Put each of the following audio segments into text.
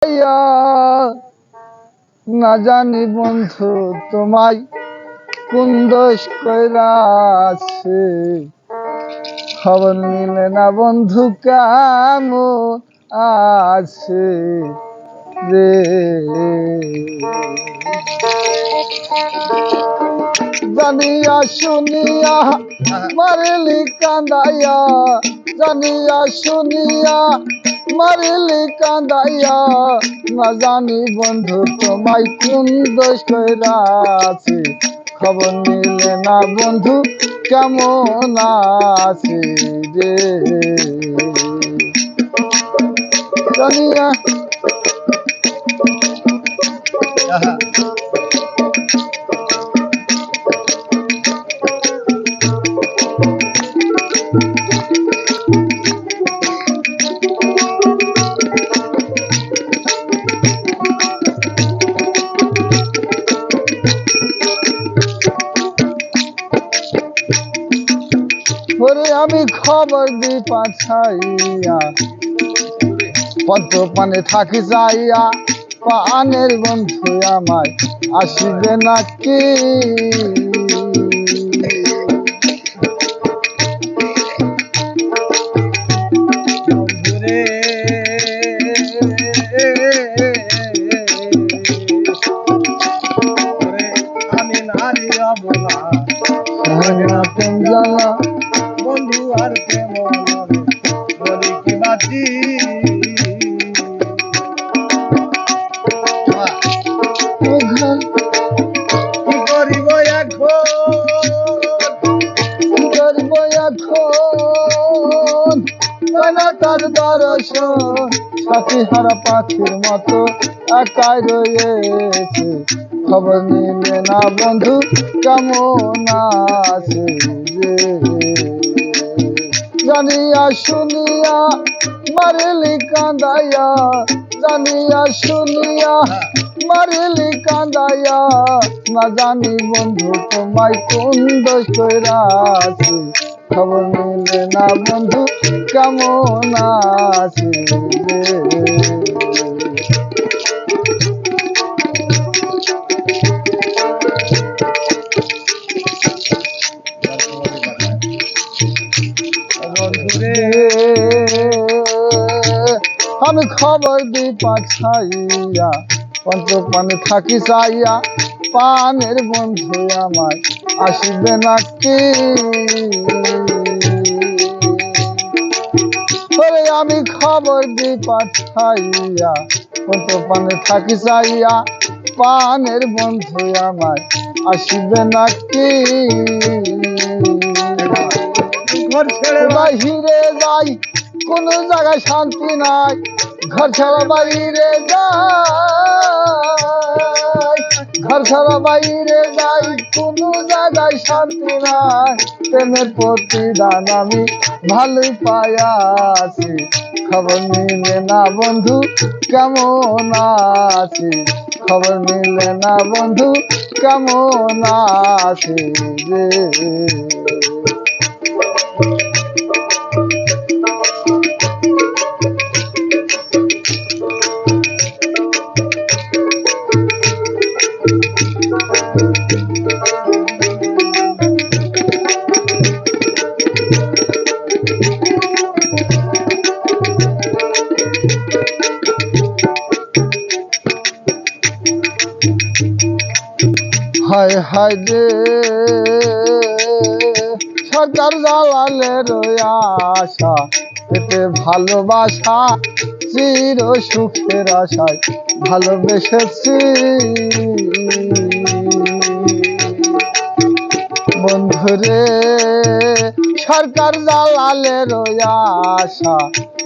ইয়া না জানি বন্ধু তোমায় কোন দোষ কইরাছে, খবর নিলে না বন্ধু কেমন আছে রে। জানিয়া শুনিয়া মারিলি কান্দাইয়া, জানিয়া শুনিয়া মারিলি কান্দাইয়া, না জানি বন্ধু তোমায় কোন দোষ কইরাছে, খবর নিলে না বন্ধু কেমন আছে রে। জানিয়া ওরে আমি খবর দি পাঠাইয়া, পদ্ম পানে থাকি যাইয়া, পানের বন্ধু আমায় আসিবে নাকি। আমি নারী অবলা জ্বালা বন্ধু আর প্রেম বলি কি বাতি কি করিব এখন, কি করব এখন, না তার দর্শন, সাথী হারা পাখির মতো একাই রয়েছে, খবর নিলে না বন্ধু কেমন আছে রে। জানিয়া শুনিয়া মারিলি কান্দাইয়া, জানিয়া শুনিয়া মারিলি কান্দাইয়া, না জানি বন্ধু তোমায় কোন দোষ কইরাছে, খবর নিলে না বন্ধু কেমন আছে রে। বন্ধুরে আমি খবর দি পাঠাইয়া, পঞ্চপানে থাকি চাইয়া, পানের বন্ধু আমার আসিবে নাকি। ওরে আমি খবর দি পাঠাইয়া, পঞ্চপানে থাকি চাইয়া, পানের বন্ধু আমার আসিবে নাকি। ঘর ছেড়ে বাহিরে যাই কোন জায়গায় শান্তি নাই, ঘর ছাড়া বাইরে যাই, ঘর ছাড়া বাইরে যাই কোন জায়গায় শান্তি নাই, প্রেমের প্রতিদান আমি ভালোই পাইয়াছি, খবর নিলে না বন্ধু কেমন আছে, খবর নিলে না বন্ধু কেমন আছে রে। হায় হায় রে সরকার জালালের আশা পেতে ভালোবাসা, চির সুখের আশায় ভালোবেসেছি বন্ধুরে। সরকার জালালের আশা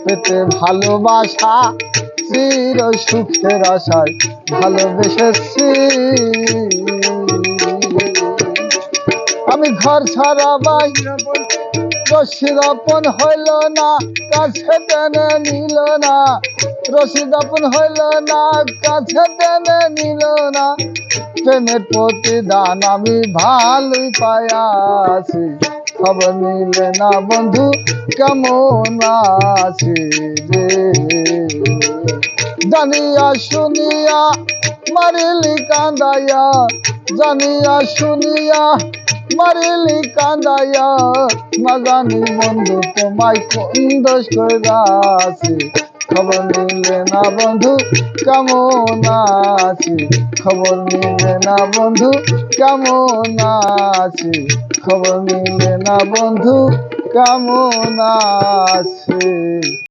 পেতে ভালোবাসা, চির সুখের আশায় ভালোবেসেছি। আমি ঘর ছাড়া বাই রশিদ আপন হইল না, কাছে টেনে নিল না, রশিদ আপন হইল না, কাছে টেনে নিল না, প্রেমের প্রতিদান আমি ভালোই পাইয়াছি, খবর নিলে না বন্ধু কেমন আছি রে। জানিয়া শুনিয়া মারিলি কান্দাইয়া, জানিয়া শুনিয়া মারিলি কান্দাইয়া, না জানি বন্ধু তোমায় কোন দোষ কইরাছি, খবর নিলে না বন্ধু কেমন আছি, খবর নিলে না বন্ধু কেমন আছি, খবর নিলে না বন্ধু কেমন আছি।